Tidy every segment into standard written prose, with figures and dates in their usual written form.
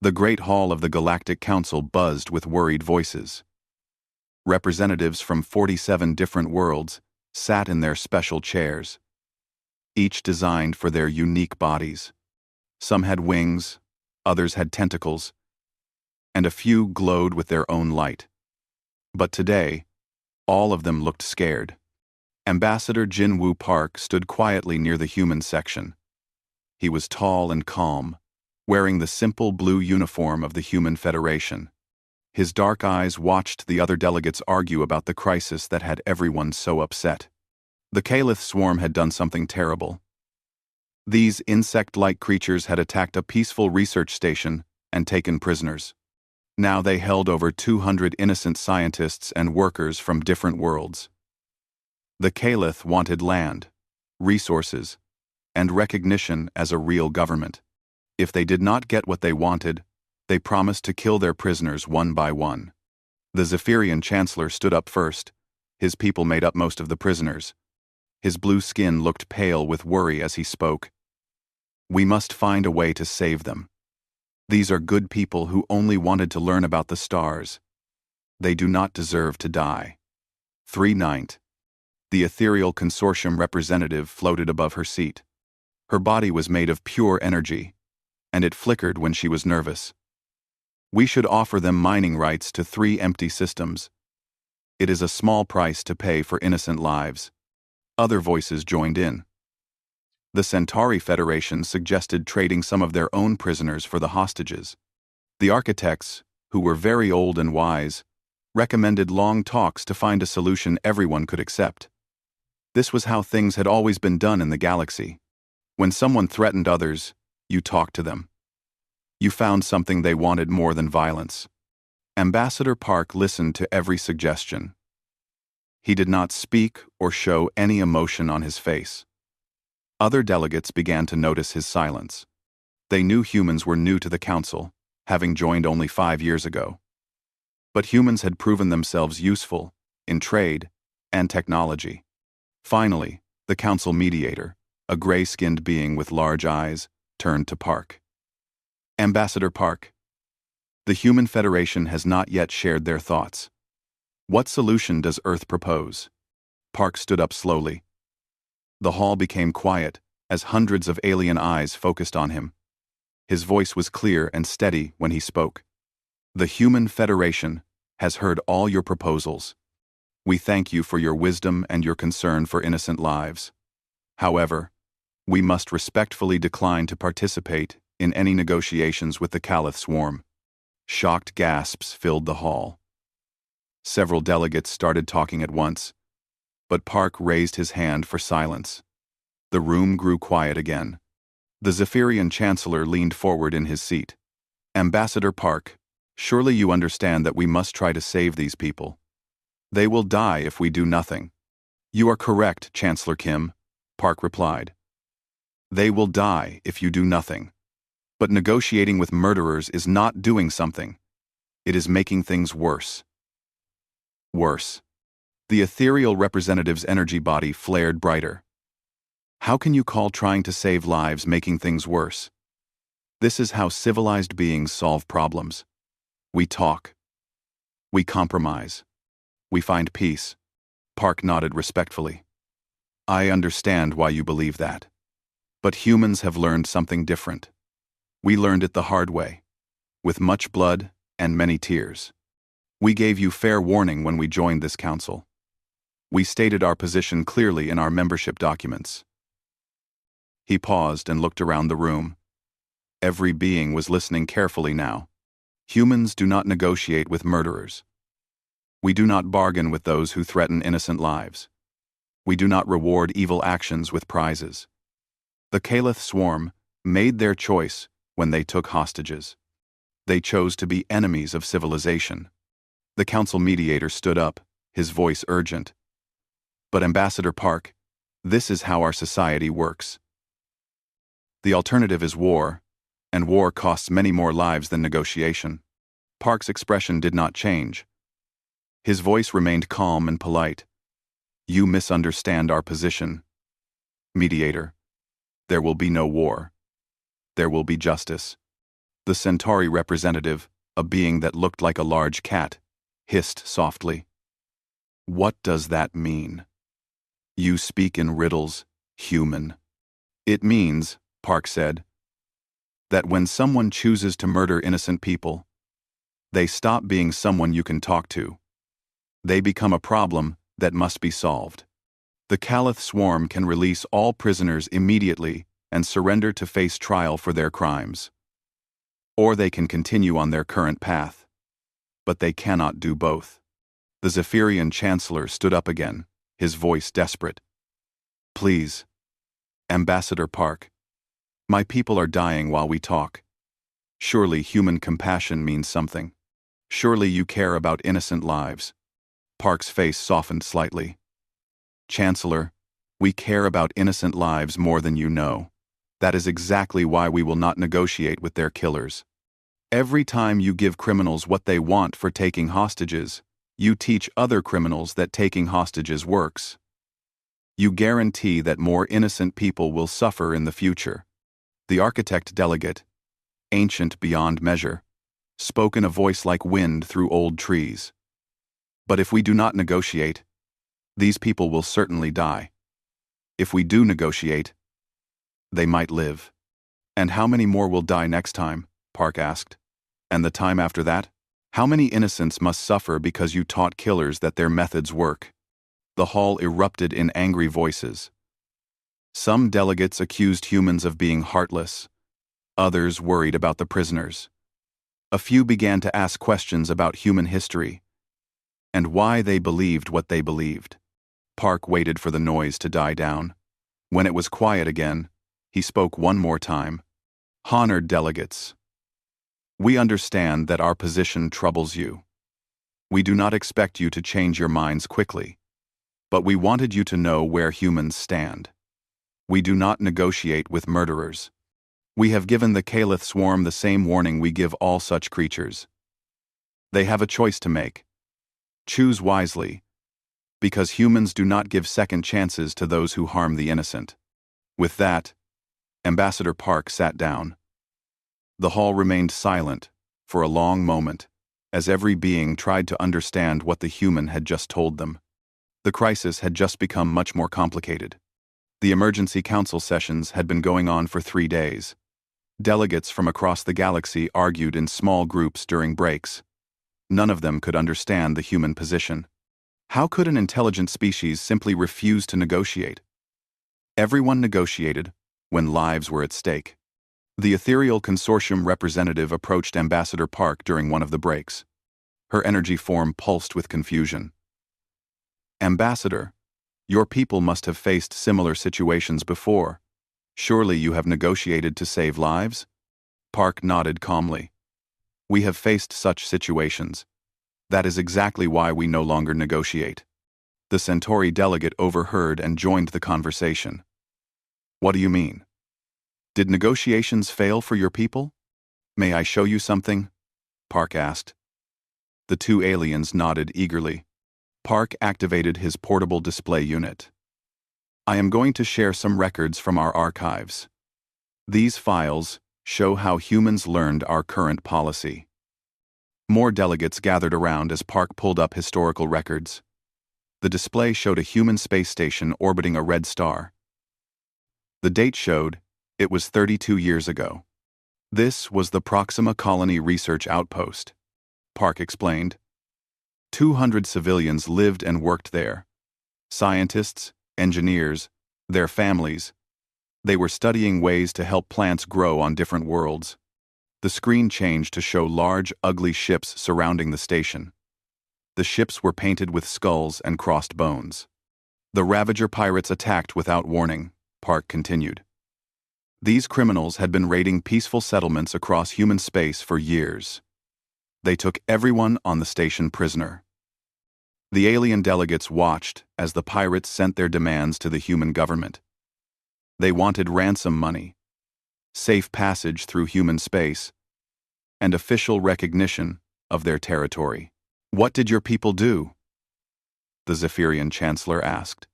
The great hall of the Galactic Council buzzed with worried voices. Representatives from 47 different worlds sat in their special chairs, each designed for their unique bodies. Some had wings, others had tentacles, and a few glowed with their own light. But today, all of them looked scared. Ambassador Jin-Woo Park stood quietly near the human section. He was tall and calm, wearing the simple blue uniform of the Human Federation. His dark eyes watched the other delegates argue about the crisis that had everyone so upset. The Caliph swarm had done something terrible. These insect-like creatures had attacked a peaceful research station and taken prisoners. Now they held over 200 innocent scientists and workers from different worlds. The Caliph wanted land, resources, and recognition as a real government. If they did not get what they wanted, they promised to kill their prisoners one by one. The Zephyrian Chancellor stood up first. His people made up most of the prisoners. His blue skin looked pale with worry as he spoke. We must find a way to save them. These are good people who only wanted to learn about the stars. They do not deserve to die. 3-9. The ethereal consortium representative floated above her seat. Her body was made of pure energy, and it flickered when she was nervous. We should offer them mining rights to 3 empty systems. It is a small price to pay for innocent lives. Other voices joined in. The Centauri Federation suggested trading some of their own prisoners for the hostages. The architects, who were very old and wise, recommended long talks to find a solution everyone could accept. This was how things had always been done in the galaxy. When someone threatened others, you talked to them. You found something they wanted more than violence. Ambassador Park listened to every suggestion. He did not speak or show any emotion on his face. Other delegates began to notice his silence. They knew humans were new to the council, having joined only 5 years ago. But humans had proven themselves useful in trade and technology. Finally, the council mediator, a gray-skinned being with large eyes, turned to Park. Ambassador Park, the Human Federation has not yet shared their thoughts. What solution does Earth propose? Park stood up slowly. The hall became quiet as hundreds of alien eyes focused on him. His voice was clear and steady when he spoke. The Human Federation has heard all your proposals. We thank you for your wisdom and your concern for innocent lives. However, we must respectfully decline to participate in any negotiations with the Caliph swarm. Shocked gasps filled the hall. Several delegates started talking at once, but Park raised his hand for silence. The room grew quiet again. The Zephyrian Chancellor leaned forward in his seat. Ambassador Park, surely you understand that we must try to save these people. They will die if we do nothing. You are correct, Chancellor Kim, Park replied. They will die if you do nothing. But negotiating with murderers is not doing something. It is making things worse. Worse. The ethereal representative's energy body flared brighter. How can you call trying to save lives making things worse? This is how civilized beings solve problems. We talk. We compromise. We find peace. Park nodded respectfully. I understand why you believe that. But humans have learned something different. We learned it the hard way, with much blood and many tears. We gave you fair warning when we joined this council. We stated our position clearly in our membership documents. He paused and looked around the room. Every being was listening carefully now. Humans do not negotiate with murderers. We do not bargain with those who threaten innocent lives. We do not reward evil actions with prizes. The Caliph swarm made their choice when they took hostages. They chose to be enemies of civilization. The council mediator stood up, his voice urgent. But Ambassador Park, this is how our society works. The alternative is war, and war costs many more lives than negotiation. Park's expression did not change. His voice remained calm and polite. You misunderstand our position. Mediator, there will be no war. There will be justice. The Centauri representative, a being that looked like a large cat, hissed softly. What does that mean? You speak in riddles, human. It means, Park said, that when someone chooses to murder innocent people, they stop being someone you can talk to. They become a problem that must be solved. The Caliph swarm can release all prisoners immediately and surrender to face trial for their crimes. Or they can continue on their current path. But they cannot do both. The Zephyrian Chancellor stood up again, his voice desperate. Please, Ambassador Park, my people are dying while we talk. Surely human compassion means something. Surely you care about innocent lives. Park's face softened slightly. Chancellor, we care about innocent lives more than you know. That is exactly why we will not negotiate with their killers. Every time you give criminals what they want for taking hostages, you teach other criminals that taking hostages works. You guarantee that more innocent people will suffer in the future. The architect delegate, ancient beyond measure, spoke in a voice like wind through old trees. But if we do not negotiate, these people will certainly die. If we do negotiate, they might live. And how many more will die next time? Park asked. And the time after that? How many innocents must suffer because you taught killers that their methods work? The hall erupted in angry voices. Some delegates accused humans of being heartless. Others worried about the prisoners. A few began to ask questions about human history and why they believed what they believed. Park waited for the noise to die down. When it was quiet again, he spoke one more time. Honored delegates, we understand that our position troubles you. We do not expect you to change your minds quickly, but we wanted you to know where humans stand. We do not negotiate with murderers. We have given the Caliph swarm the same warning we give all such creatures. They have a choice to make. Choose wisely, because humans do not give second chances to those who harm the innocent. With that, Ambassador Park sat down. The hall remained silent for a long moment, as every being tried to understand what the human had just told them. The crisis had just become much more complicated. The emergency council sessions had been going on for 3 days. Delegates from across the galaxy argued in small groups during breaks. None of them could understand the human position. How could an intelligent species simply refuse to negotiate? Everyone negotiated when lives were at stake. The ethereal consortium representative approached Ambassador Park during one of the breaks. Her energy form pulsed with confusion. Ambassador, your people must have faced similar situations before. Surely you have negotiated to save lives? Park nodded calmly. We have faced such situations. That is exactly why we no longer negotiate. The Centauri delegate overheard and joined the conversation. What do you mean? Did negotiations fail for your people? May I show you something? Park asked. The two aliens nodded eagerly. Park activated his portable display unit. I am going to share some records from our archives. These files show how humans learned our current policy. More delegates gathered around as Park pulled up historical records. The display showed a human space station orbiting a red star. The date showed it was 32 years ago. This was the Proxima Colony Research Outpost, Park explained. 200 civilians lived and worked there. Scientists, engineers, their families. They were studying ways to help plants grow on different worlds. The screen changed to show large, ugly ships surrounding the station. The ships were painted with skulls and crossed bones. The Ravager pirates attacked without warning, Park continued. These criminals had been raiding peaceful settlements across human space for years. They took everyone on the station prisoner. The alien delegates watched as the pirates sent their demands to the human government. They wanted ransom money, safe passage through human space, and official recognition of their territory. What did your people do? The Zephyrian Chancellor asked.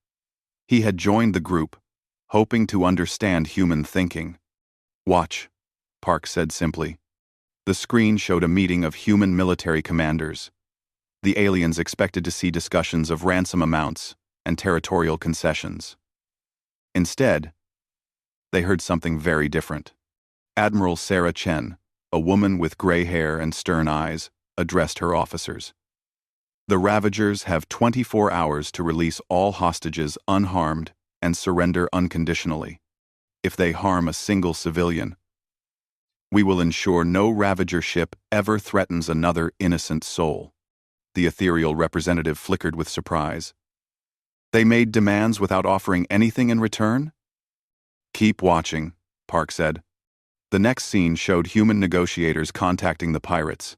He had joined the group, hoping to understand human thinking. Watch, Park said simply. The screen showed a meeting of human military commanders. The aliens expected to see discussions of ransom amounts and territorial concessions. Instead, they heard something very different. Admiral Sarah Chen, a woman with gray hair and stern eyes, addressed her officers. The Ravagers have 24 hours to release all hostages unharmed and surrender unconditionally. If they harm a single civilian, we will ensure no Ravager ship ever threatens another innocent soul. The ethereal representative flickered with surprise. They made demands without offering anything in return? Keep watching, Park said. The next scene showed human negotiators contacting the pirates.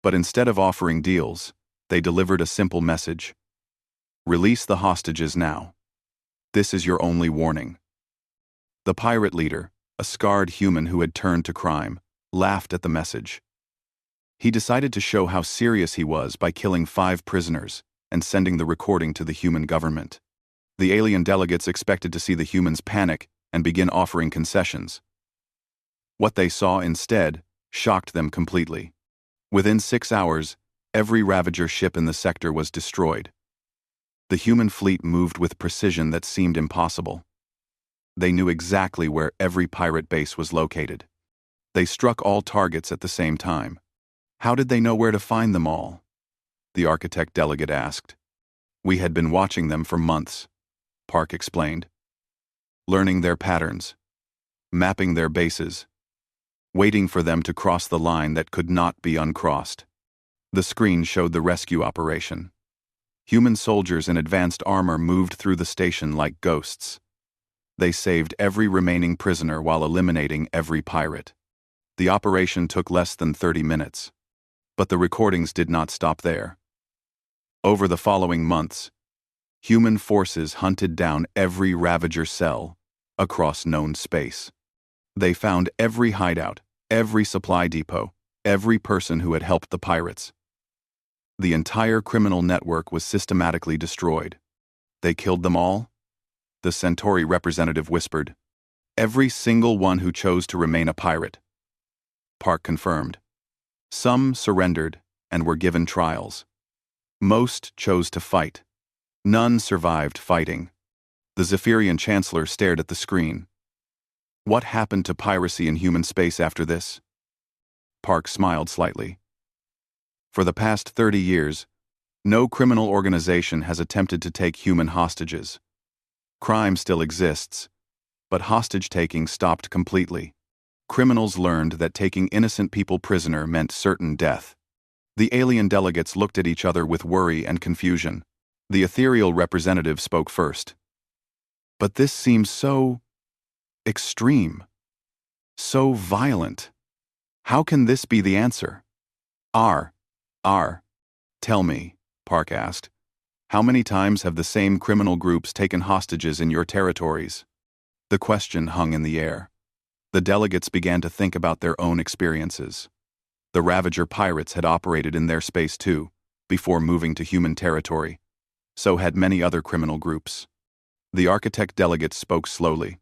But instead of offering deals, they delivered a simple message. Release the hostages now. This is your only warning. The pirate leader, a scarred human who had turned to crime, laughed at the message. He decided to show how serious he was by killing 5 prisoners and sending the recording to the human government. The alien delegates expected to see the humans panic and begin offering concessions. What they saw instead shocked them completely. Within 6 hours, every Ravager ship in the sector was destroyed. The human fleet moved with precision that seemed impossible. They knew exactly where every pirate base was located. They struck all targets at the same time. How did they know where to find them all? The architect delegate asked. We had been watching them for months, Park explained. Learning their patterns, mapping their bases, waiting for them to cross the line that could not be uncrossed. The screen showed the rescue operation. Human soldiers in advanced armor moved through the station like ghosts. They saved every remaining prisoner while eliminating every pirate. The operation took less than 30 minutes. But the recordings did not stop there. Over the following months, human forces hunted down every Ravager cell across known space. They found every hideout, every supply depot, every person who had helped the pirates. The entire criminal network was systematically destroyed. They killed them all? The Centauri representative whispered. Every single one who chose to remain a pirate. Park confirmed. Some surrendered and were given trials. Most chose to fight. None survived fighting. The Zephyrian Chancellor stared at the screen. What happened to piracy in human space after this? Park smiled slightly. For the past 30 years, no criminal organization has attempted to take human hostages. Crime still exists, but hostage-taking stopped completely. Criminals learned that taking innocent people prisoner meant certain death. The alien delegates looked at each other with worry and confusion. The ethereal representative spoke first. But this seems so extreme, so violent. How can this be the answer? Tell me, Park asked. How many times have the same criminal groups taken hostages in your territories? The question hung in the air. The delegates began to think about their own experiences. The Ravager pirates had operated in their space too, before moving to human territory. So had many other criminal groups. The architect delegate spoke slowly.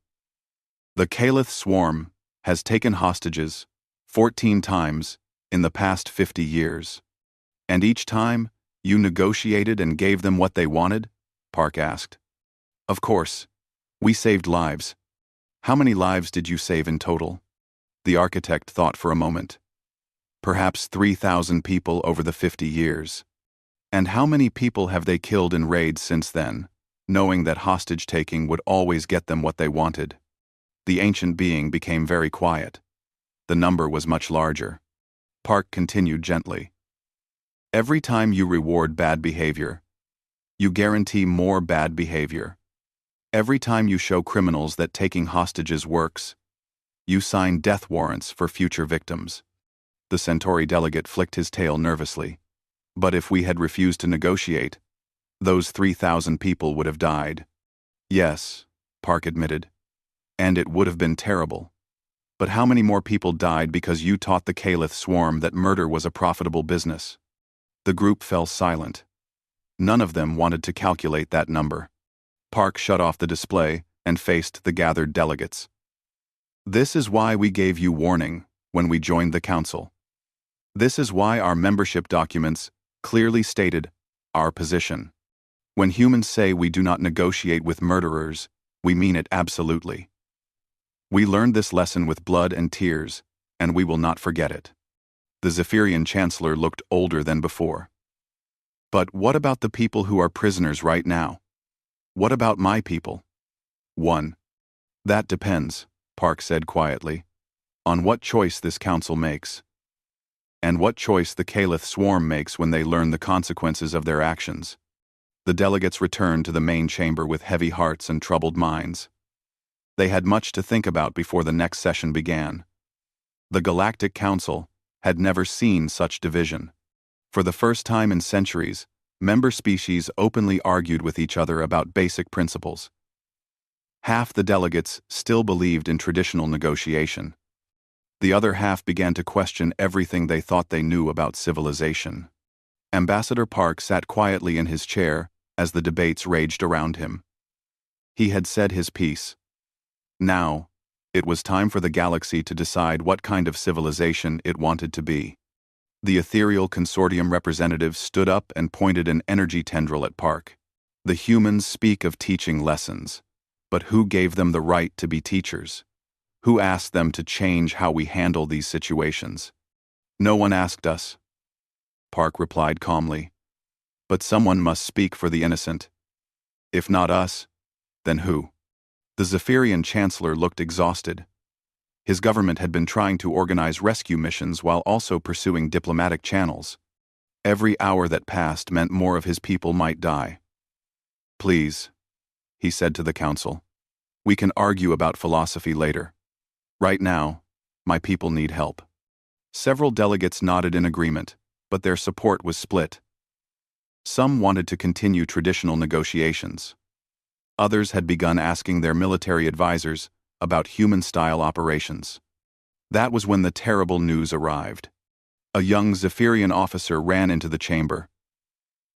The Caliph Swarm has taken hostages 14 times in the past 50 years. And each time, you negotiated and gave them what they wanted? Park asked. Of course. We saved lives. How many lives did you save in total? The architect thought for a moment. Perhaps 3,000 people over the 50 years. And how many people have they killed in raids since then, knowing that hostage-taking would always get them what they wanted? The ancient being became very quiet. The number was much larger. Park continued gently. Every time you reward bad behavior, you guarantee more bad behavior. Every time you show criminals that taking hostages works, you sign death warrants for future victims. The Centauri delegate flicked his tail nervously. But if we had refused to negotiate, those 3,000 people would have died. Yes, Park admitted. And it would have been terrible. But how many more people died because you taught the Caliph Swarm that murder was a profitable business? The group fell silent. None of them wanted to calculate that number. Park shut off the display and faced the gathered delegates. This is why we gave you warning, when we joined the council. This is why our membership documents clearly stated our position. When humans say we do not negotiate with murderers, we mean it absolutely. We learned this lesson with blood and tears, and we will not forget it. The Zephyrian Chancellor looked older than before. But what about the people who are prisoners right now? What about my people? 1. That depends, Park said quietly, on what choice this council makes. And what choice the Caliph swarm makes when they learn the consequences of their actions. The delegates returned to the main chamber with heavy hearts and troubled minds. They had much to think about before the next session began. The Galactic Council had never seen such division. For the first time in centuries, member species openly argued with each other about basic principles. Half the delegates still believed in traditional negotiation. The other half began to question everything they thought they knew about civilization. Ambassador Park sat quietly in his chair as the debates raged around him. He had said his piece. Now, it was time for the galaxy to decide what kind of civilization it wanted to be. The ethereal consortium representative stood up and pointed an energy tendril at Park. The humans speak of teaching lessons, but who gave them the right to be teachers? Who asked them to change how we handle these situations? No one asked us, Park replied calmly. But someone must speak for the innocent. If not us, then who? The Zephyrian Chancellor looked exhausted. His government had been trying to organize rescue missions while also pursuing diplomatic channels. Every hour that passed meant more of his people might die. Please, he said to the council, we can argue about philosophy later. Right now, my people need help. Several delegates nodded in agreement, but their support was split. Some wanted to continue traditional negotiations. Others had begun asking their military advisors about human-style operations. That was when the terrible news arrived. A young Zephyrian officer ran into the chamber.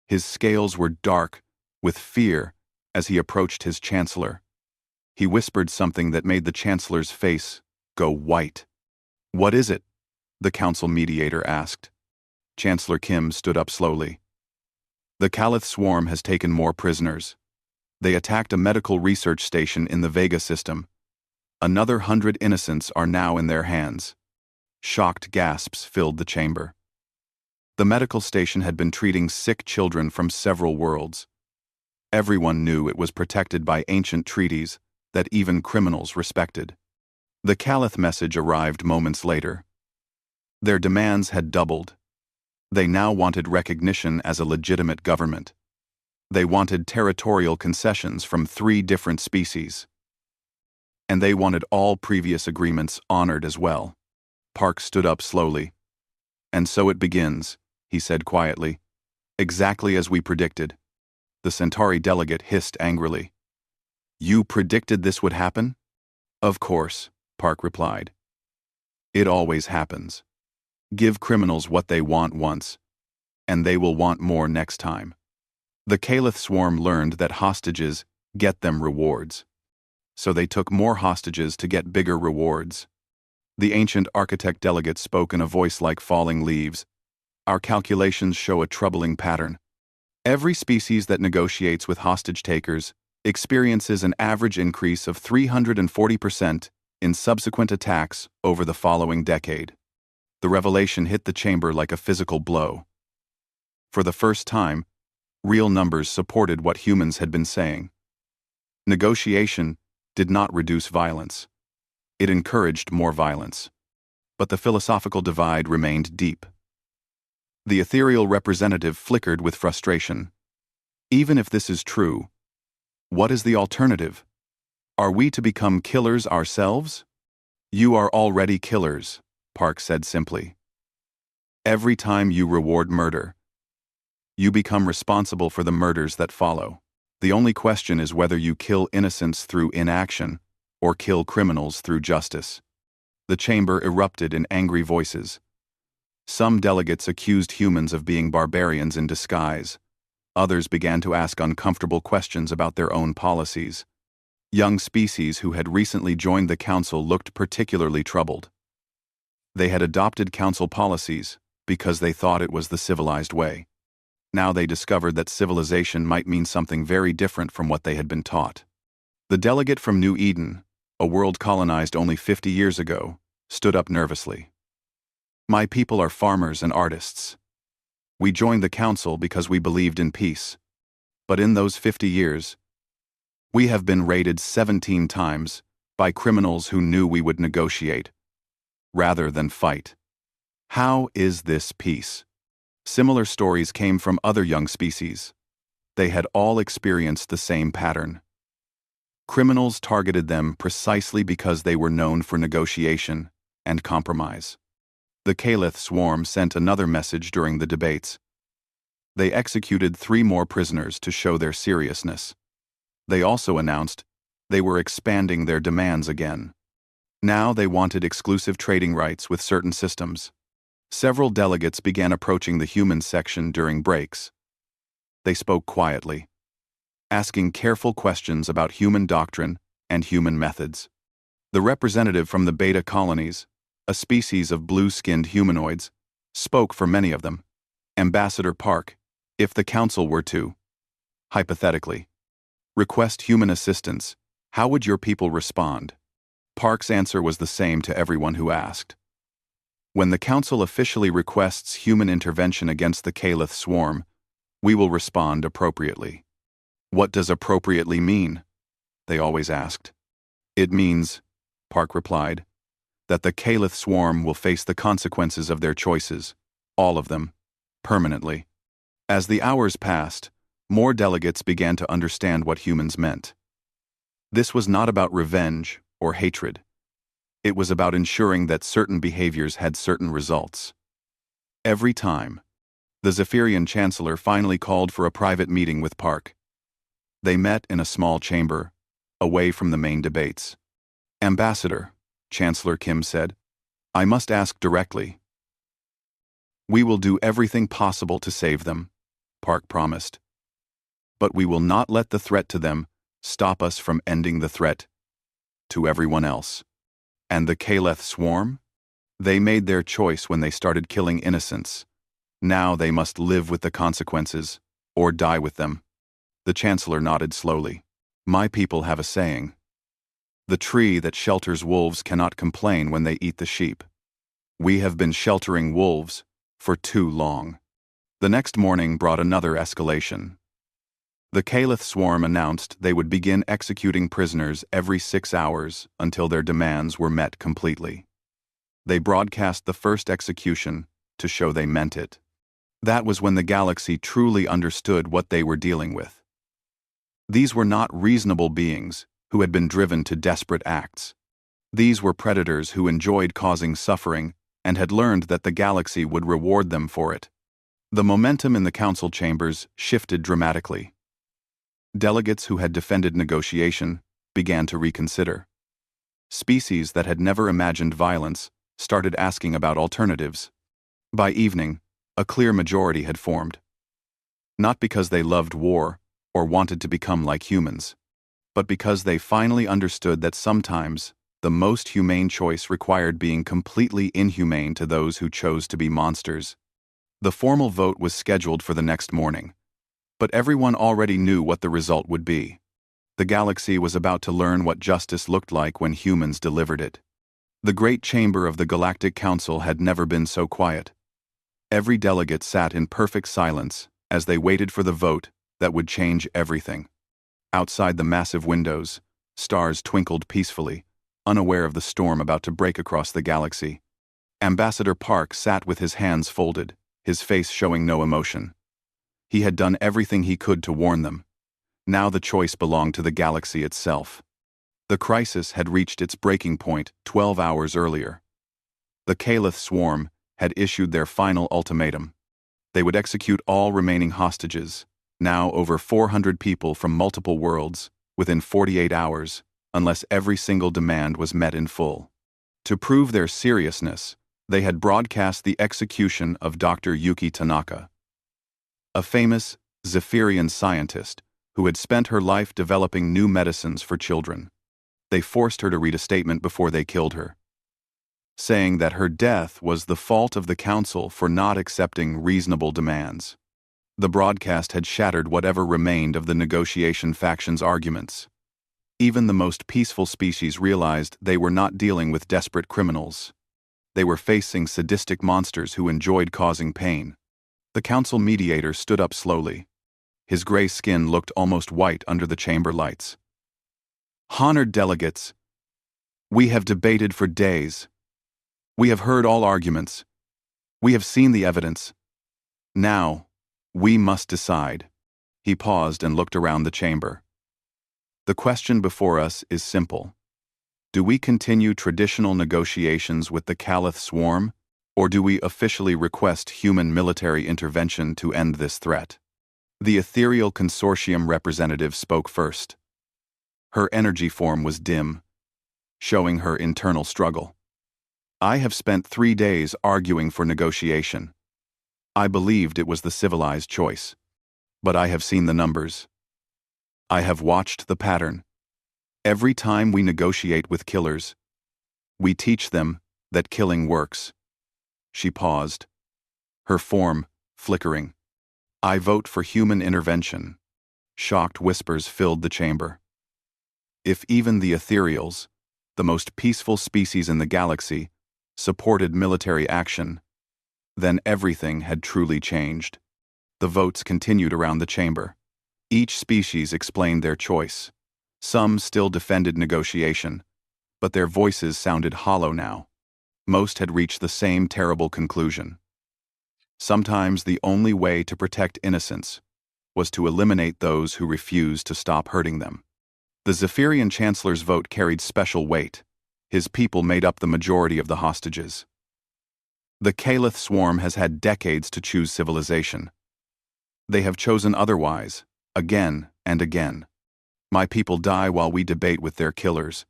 His scales were dark with fear as he approached his chancellor. He whispered something that made the chancellor's face go white. What is it? The council mediator asked. Chancellor Kim stood up slowly. The Caliph swarm has taken more prisoners. They attacked a medical research station in the Vega system. Another 100 innocents are now in their hands. Shocked gasps filled the chamber. The medical station had been treating sick children from several worlds. Everyone knew it was protected by ancient treaties that even criminals respected. The Caliph message arrived moments later. Their demands had doubled. They now wanted recognition as a legitimate government. They wanted territorial concessions from 3 different species. And they wanted all previous agreements honored as well. Park stood up slowly. And so it begins, he said quietly. Exactly as we predicted. The Centauri delegate hissed angrily. You predicted this would happen? Of course, Park replied. It always happens. Give criminals what they want once, and they will want more next time. The Caliph swarm learned that hostages get them rewards. So they took more hostages to get bigger rewards. The ancient architect delegate spoke in a voice like falling leaves. Our calculations show a troubling pattern. Every species that negotiates with hostage takers experiences an average increase of 340% in subsequent attacks over the following decade. The revelation hit the chamber like a physical blow. For the first time, real numbers supported what humans had been saying. Negotiation did not reduce violence. It encouraged more violence. But the philosophical divide remained deep. The ethereal representative flickered with frustration. Even if this is true, what is the alternative? Are we to become killers ourselves? You are already killers, Park said simply. Every time you reward murder, you become responsible for the murders that follow. The only question is whether you kill innocents through inaction or kill criminals through justice. The chamber erupted in angry voices. Some delegates accused humans of being barbarians in disguise. Others began to ask uncomfortable questions about their own policies. Young species who had recently joined the council looked particularly troubled. They had adopted council policies because they thought it was the civilized way. Now they discovered that civilization might mean something very different from what they had been taught. The delegate from New Eden, a world colonized only 50 years ago, stood up nervously. My people are farmers and artists. We joined the council because we believed in peace. But in those 50 years, we have been raided 17 times by criminals who knew we would negotiate, rather than fight. How is this peace? Similar stories came from other young species. They had all experienced the same pattern. Criminals targeted them precisely because they were known for negotiation and compromise. The Caliph swarm sent another message during the debates. They executed 3 more prisoners to show their seriousness. They also announced they were expanding their demands again. Now they wanted exclusive trading rights with certain systems. Several delegates began approaching the human section during breaks. They spoke quietly, asking careful questions about human doctrine and human methods. The representative from the Beta colonies, a species of blue-skinned humanoids, spoke for many of them. Ambassador Park, if the council were to, hypothetically, request human assistance, how would your people respond? Park's answer was the same to everyone who asked. When the council officially requests human intervention against the Caliph swarm, we will respond appropriately. What does appropriately mean? They always asked. It means, Park replied, that the Caliph swarm will face the consequences of their choices, all of them, permanently. As the hours passed, more delegates began to understand what humans meant. This was not about revenge or hatred. It was about ensuring that certain behaviors had certain results. Every time, the Zephyrian Chancellor finally called for a private meeting with Park. They met in a small chamber, away from the main debates. Ambassador, Chancellor Kim said, I must ask directly. We will do everything possible to save them, Park promised. But we will not let the threat to them stop us from ending the threat to everyone else. And the Caliph swarm? They made their choice when they started killing innocents. Now they must live with the consequences, or die with them. The Chancellor nodded slowly. My people have a saying. The tree that shelters wolves cannot complain when they eat the sheep. We have been sheltering wolves for too long. The next morning brought another escalation. The Caliph swarm announced they would begin executing prisoners every 6 hours until their demands were met completely. They broadcast the first execution to show they meant it. That was when the galaxy truly understood what they were dealing with. These were not reasonable beings who had been driven to desperate acts. These were predators who enjoyed causing suffering and had learned that the galaxy would reward them for it. The momentum in the council chambers shifted dramatically. Delegates who had defended negotiation began to reconsider. Species that had never imagined violence started asking about alternatives. By evening, a clear majority had formed. Not because they loved war or wanted to become like humans, but because they finally understood that sometimes the most humane choice required being completely inhumane to those who chose to be monsters. The formal vote was scheduled for the next morning, but everyone already knew what the result would be. The galaxy was about to learn what justice looked like when humans delivered it. The great chamber of the Galactic Council had never been so quiet. Every delegate sat in perfect silence as they waited for the vote that would change everything. Outside the massive windows, stars twinkled peacefully, unaware of the storm about to break across the galaxy. Ambassador Park sat with his hands folded, his face showing no emotion. He had done everything he could to warn them. Now the choice belonged to the galaxy itself. The crisis had reached its breaking point 12 hours earlier. The Caliph swarm had issued their final ultimatum. They would execute all remaining hostages, now over 400 people from multiple worlds, within 48 hours, unless every single demand was met in full. To prove their seriousness, they had broadcast the execution of Dr. Yuki Tanaka, a famous Zephyrian scientist who had spent her life developing new medicines for children. They forced her to read a statement before they killed her. saying that her death was the fault of the council for not accepting reasonable demands. The broadcast had shattered whatever remained of the negotiation faction's arguments. Even the most peaceful species realized they were not dealing with desperate criminals. They were facing sadistic monsters who enjoyed causing pain. The council mediator stood up slowly. His gray skin looked almost white under the chamber lights. "Honored delegates, we have debated for days. We have heard all arguments. We have seen the evidence. Now, we must decide." He paused and looked around the chamber. "The question before us is simple. Do we continue traditional negotiations with the Caliph swarm, or do we officially request human military intervention to end this threat?" The ethereal consortium representative spoke first. Her energy form was dim, showing her internal struggle. "I have spent 3 days arguing for negotiation. I believed it was the civilized choice. But I have seen the numbers. I have watched the pattern. Every time we negotiate with killers, we teach them that killing works." She paused, her form flickering. "I vote for human intervention." Shocked whispers filled the chamber. If even the ethereals, the most peaceful species in the galaxy, supported military action, then everything had truly changed. The votes continued around the chamber. Each species explained their choice. Some still defended negotiation, but their voices sounded hollow now. Most had reached the same terrible conclusion. Sometimes the only way to protect innocents was to eliminate those who refused to stop hurting them. The Zephyrian Chancellor's vote carried special weight. His people made up the majority of the hostages. The Caliph swarm has had decades to choose civilization. They have chosen otherwise, again and again. My people die while we debate with their killers.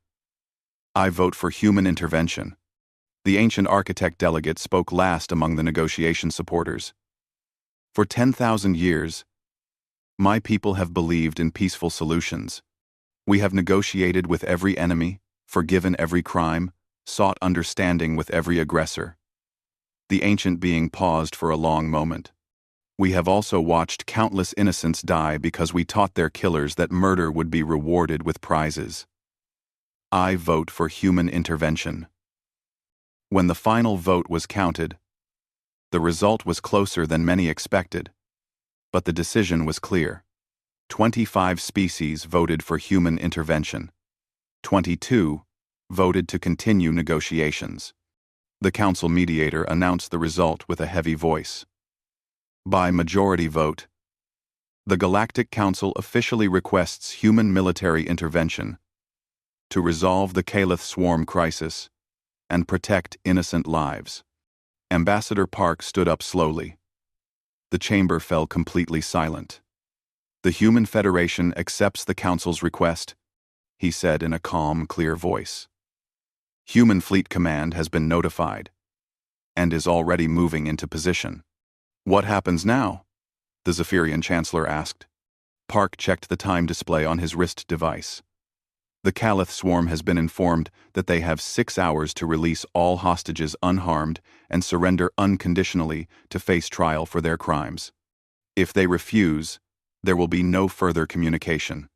I vote for human intervention. The ancient architect delegate spoke last among the negotiation supporters. For 10,000 years, my people have believed in peaceful solutions. We have negotiated with every enemy, forgiven every crime, sought understanding with every aggressor. The ancient being paused for a long moment. We have also watched countless innocents die because we taught their killers that murder would be rewarded with prizes. I vote for human intervention. When the final vote was counted, the result was closer than many expected, but the decision was clear. 25 species voted for human intervention. 22 voted to continue negotiations. The council mediator announced the result with a heavy voice. By majority vote, the Galactic Council officially requests human military intervention to resolve the Caliph swarm crisis and protect innocent lives. Ambassador Park stood up slowly. The chamber fell completely silent. "The Human Federation accepts the Council's request," he said in a calm, clear voice. "Human Fleet Command has been notified and is already moving into position." "What happens now?" the Zephyrian Chancellor asked. Park checked the time display on his wrist device. The Caliph swarm has been informed that they have 6 hours to release all hostages unharmed and surrender unconditionally to face trial for their crimes. If they refuse, there will be no further communication.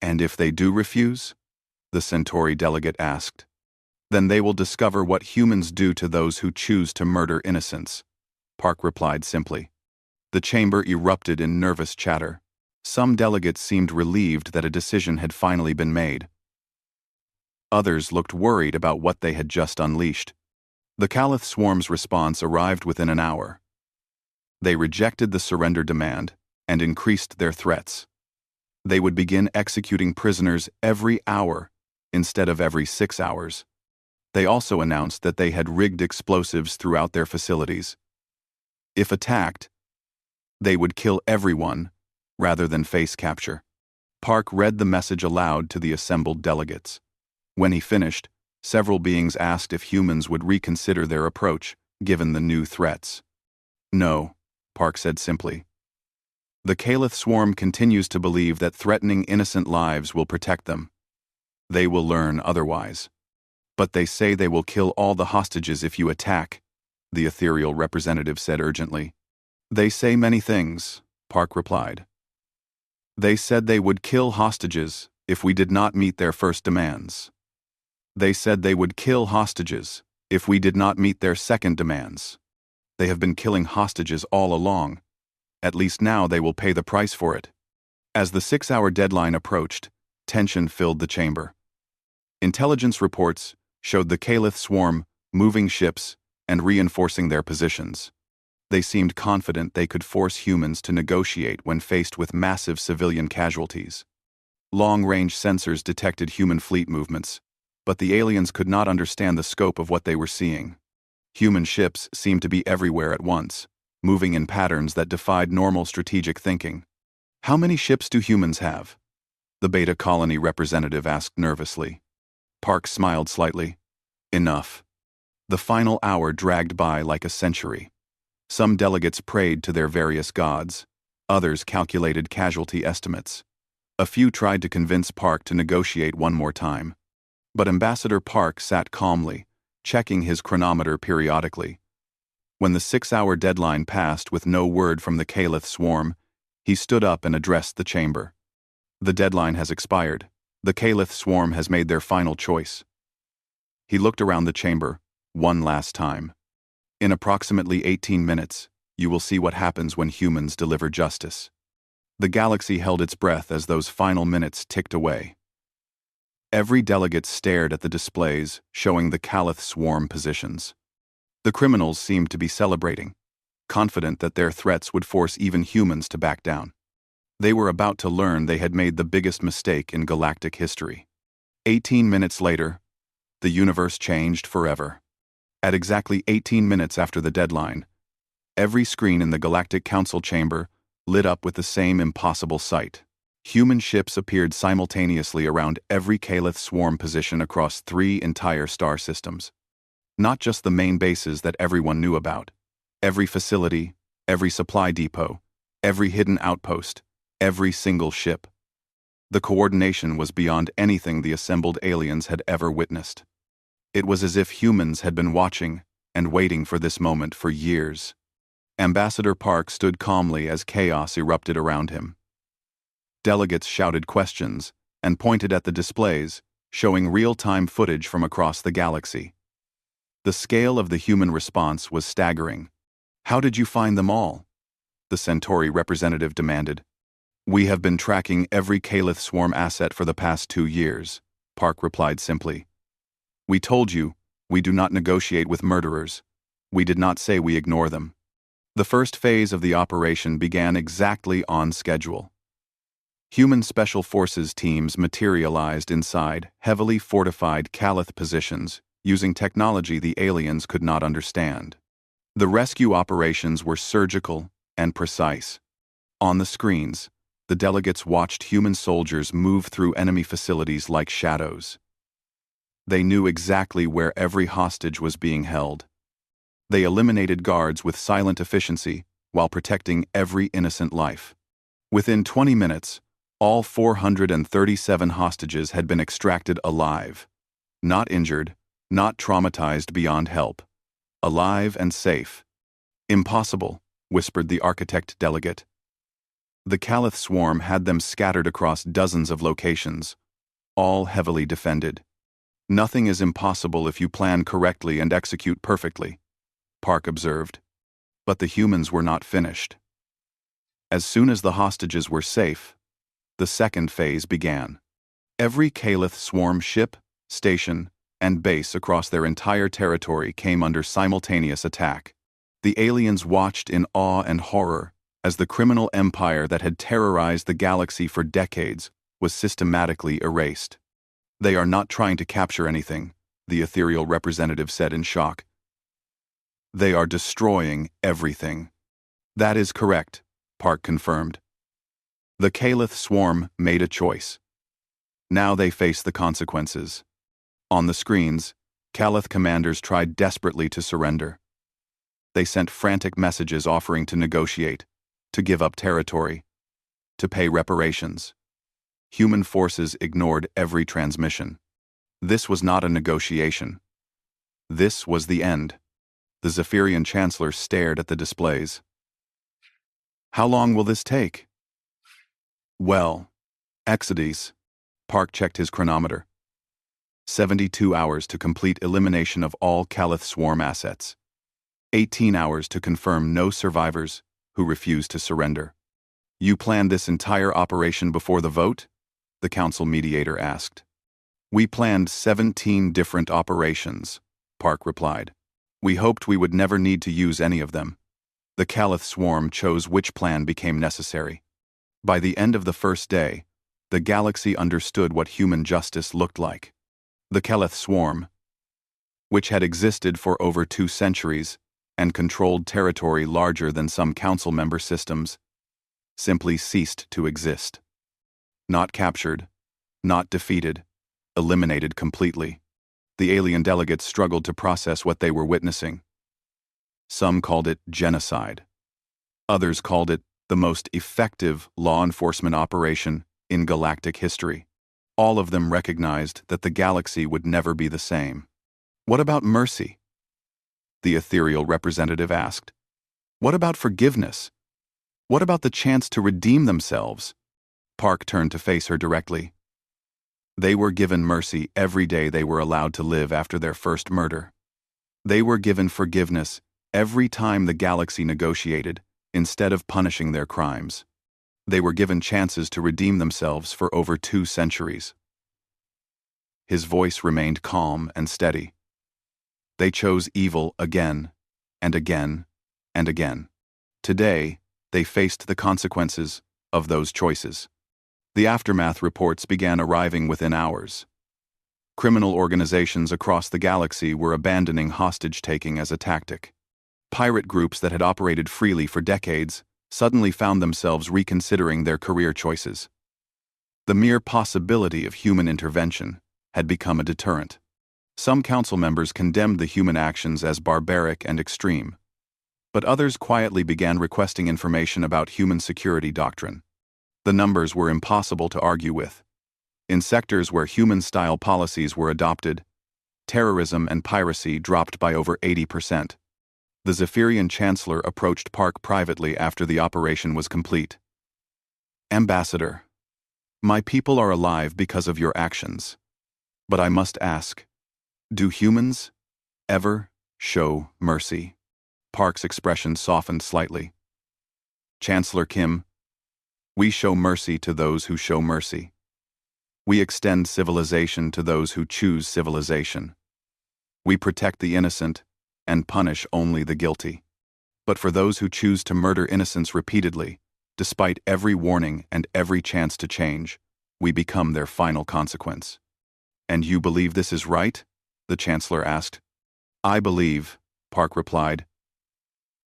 "And if they do refuse?" the Centauri delegate asked. "Then they will discover what humans do to those who choose to murder innocents," Park replied simply. The chamber erupted in nervous chatter. Some delegates seemed relieved that a decision had finally been made. Others looked worried about what they had just unleashed. The Caliph swarm's response arrived within an hour. They rejected the surrender demand and increased their threats. They would begin executing prisoners every hour instead of every 6 hours. They also announced that they had rigged explosives throughout their facilities. If attacked, they would kill everyone rather than face capture. Park read the message aloud to the assembled delegates. When he finished, several beings asked if humans would reconsider their approach, given the new threats. "No," Park said simply. "The Caliph swarm continues to believe that threatening innocent lives will protect them. They will learn otherwise." But they say they will kill all the hostages if you attack, the ethereal representative said urgently. They say many things, Park replied. They said they would kill hostages if we did not meet their first demands. They said they would kill hostages if we did not meet their second demands. They have been killing hostages all along. At least now they will pay the price for it. As the 6-hour deadline approached, tension filled the chamber. Intelligence reports showed the Caliph swarm moving ships and reinforcing their positions. They seemed confident they could force humans to negotiate when faced with massive civilian casualties. Long-range sensors detected human fleet movements, but the aliens could not understand the scope of what they were seeing. Human ships seemed to be everywhere at once, moving in patterns that defied normal strategic thinking. How many ships do humans have? The Beta Colony representative asked nervously. Park smiled slightly. Enough. The final hour dragged by like a century. Some delegates prayed to their various gods. Others calculated casualty estimates. A few tried to convince Park to negotiate one more time. But Ambassador Park sat calmly, checking his chronometer periodically. When the 6-hour deadline passed with no word from the Caliph swarm, he stood up and addressed the chamber. The deadline has expired. The Caliph swarm has made their final choice. He looked around the chamber, one last time. In approximately 18 minutes, you will see what happens when humans deliver justice. The galaxy held its breath as those final minutes ticked away. Every delegate stared at the displays showing the Caliph swarm positions. The criminals seemed to be celebrating, confident that their threats would force even humans to back down. They were about to learn they had made the biggest mistake in galactic history. 18 minutes later, the universe changed forever. At exactly 18 minutes after the deadline, every screen in the Galactic Council chamber lit up with the same impossible sight. Human ships appeared simultaneously around every Caliph swarm position across 3 entire star systems. Not just the main bases that everyone knew about. Every facility, every supply depot, every hidden outpost, every single ship. The coordination was beyond anything the assembled aliens had ever witnessed. It was as if humans had been watching and waiting for this moment for years. Ambassador Park stood calmly as chaos erupted around him. Delegates shouted questions and pointed at the displays, showing real-time footage from across the galaxy. The scale of the human response was staggering. How did you find them all? The Centauri representative demanded. We have been tracking every Caliph swarm asset for the past 2 years, Park replied simply. We told you, we do not negotiate with murderers. We did not say we ignore them. The first phase of the operation began exactly on schedule. Human Special Forces teams materialized inside heavily fortified Caliph positions using technology the aliens could not understand. The rescue operations were surgical and precise. On the screens, the delegates watched human soldiers move through enemy facilities like shadows. They knew exactly where every hostage was being held. They eliminated guards with silent efficiency while protecting every innocent life. Within 20 minutes, all 437 hostages had been extracted alive. Not injured, not traumatized beyond help. Alive and safe. Impossible, whispered the architect delegate. The Caliph swarm had them scattered across dozens of locations, all heavily defended. Nothing is impossible if you plan correctly and execute perfectly, Park observed. But the humans were not finished. As soon as the hostages were safe, the second phase began. Every Caliph swarm ship, station, and base across their entire territory came under simultaneous attack. The aliens watched in awe and horror as the criminal empire that had terrorized the galaxy for decades was systematically erased. They are not trying to capture anything, the ethereal representative said in shock. They are destroying everything. That is correct, Park confirmed. The Caliph swarm made a choice. Now they face the consequences. On the screens, Caliph commanders tried desperately to surrender. They sent frantic messages offering to negotiate, to give up territory, to pay reparations. Human forces ignored every transmission. This was not a negotiation. This was the end. The Zephyrian Chancellor stared at the displays. How long will this take? Well, Exodus. Park checked his chronometer. 72 hours to complete elimination of all Calith swarm assets. 18 hours to confirm no survivors who refuse to surrender. You planned this entire operation before the vote? The council mediator asked. We planned 17 different operations, Park replied. We hoped we would never need to use any of them. The Calith swarm chose which plan became necessary. By the end of the first day, the galaxy understood what human justice looked like. The Calith swarm, which had existed for over 2 centuries and controlled territory larger than some council member systems, simply ceased to exist. Not captured, not defeated, eliminated completely. The alien delegates struggled to process what they were witnessing. Some called it genocide. Others called it the most effective law enforcement operation in galactic history. All of them recognized that the galaxy would never be the same. What about mercy? The ethereal representative asked. What about forgiveness? What about the chance to redeem themselves? Park turned to face her directly. They were given mercy every day they were allowed to live after their first murder. They were given forgiveness every time the galaxy negotiated, instead of punishing their crimes. They were given chances to redeem themselves for over 2 centuries. His voice remained calm and steady. They chose evil again, and again, and again. Today, they faced the consequences of those choices. The aftermath reports began arriving within hours. Criminal organizations across the galaxy were abandoning hostage-taking as a tactic. Pirate groups that had operated freely for decades suddenly found themselves reconsidering their career choices. The mere possibility of human intervention had become a deterrent. Some council members condemned the human actions as barbaric and extreme, but others quietly began requesting information about human security doctrine. The numbers were impossible to argue with. In sectors where human-style policies were adopted, terrorism and piracy dropped by over 80%. The Zephyrian Chancellor approached Park privately after the operation was complete. Ambassador, my people are alive because of your actions. But I must ask, do humans ever show mercy? Park's expression softened slightly. Chancellor Kim, we show mercy to those who show mercy. We extend civilization to those who choose civilization. We protect the innocent and punish only the guilty. But for those who choose to murder innocents repeatedly, despite every warning and every chance to change, we become their final consequence. And you believe this is right? The Chancellor asked. I believe, Park replied,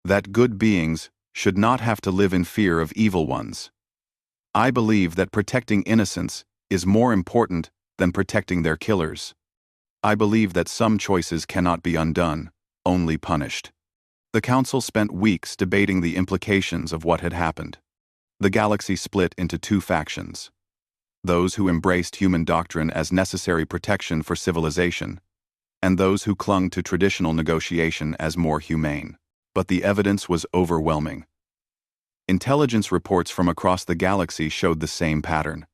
that good beings should not have to live in fear of evil ones. I believe that protecting innocents is more important than protecting their killers. I believe that some choices cannot be undone, only punished. The Council spent weeks debating the implications of what had happened. The galaxy split into 2 factions. Those who embraced human doctrine as necessary protection for civilization, and those who clung to traditional negotiation as more humane. But the evidence was overwhelming. Intelligence reports from across the galaxy showed the same pattern.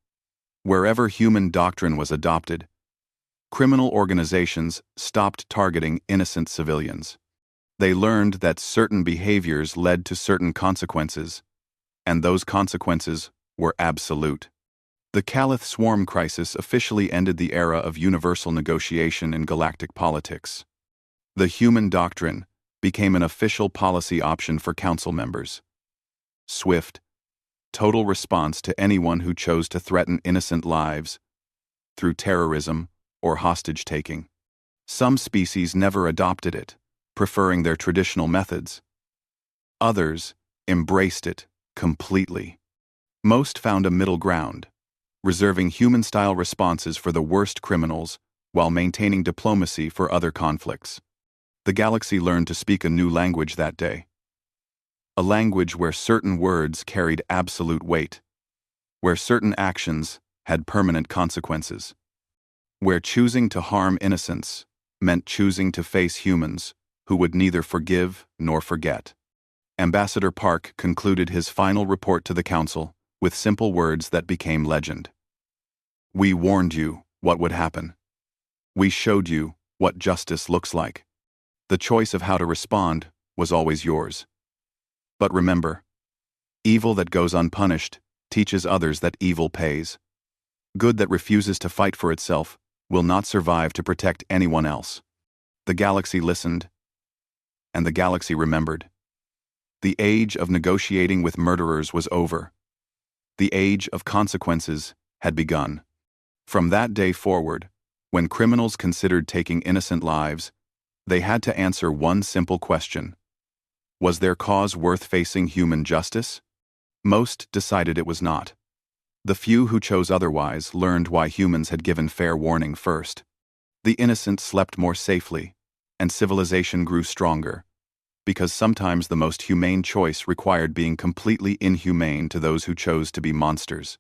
Wherever human doctrine was adopted, criminal organizations stopped targeting innocent civilians. They learned that certain behaviors led to certain consequences, and those consequences were absolute. The Calith swarm crisis officially ended the era of universal negotiation in galactic politics. The human doctrine became an official policy option for council members. Swift, total response to anyone who chose to threaten innocent lives through terrorism or hostage-taking. Some species never adopted it, preferring their traditional methods. Others embraced it completely. Most found a middle ground, reserving human-style responses for the worst criminals while maintaining diplomacy for other conflicts. The galaxy learned to speak a new language that day. A language where certain words carried absolute weight, where certain actions had permanent consequences. where choosing to harm innocents meant choosing to face humans who would neither forgive nor forget. Ambassador Park concluded his final report to the Council with simple words that became legend. "We warned you what would happen. We showed you what justice looks like. The choice of how to respond was always yours. But remember, evil that goes unpunished teaches others that evil pays. Good that refuses to fight for itself will not survive to protect anyone else." The galaxy listened, and the galaxy remembered. The age of negotiating with murderers was over. The age of consequences had begun. From that day forward, when criminals considered taking innocent lives, they had to answer one simple question. Was their cause worth facing human justice? Most decided it was not. The few who chose otherwise learned why humans had given fair warning first. The innocent slept more safely, and civilization grew stronger, because sometimes the most humane choice required being completely inhumane to those who chose to be monsters.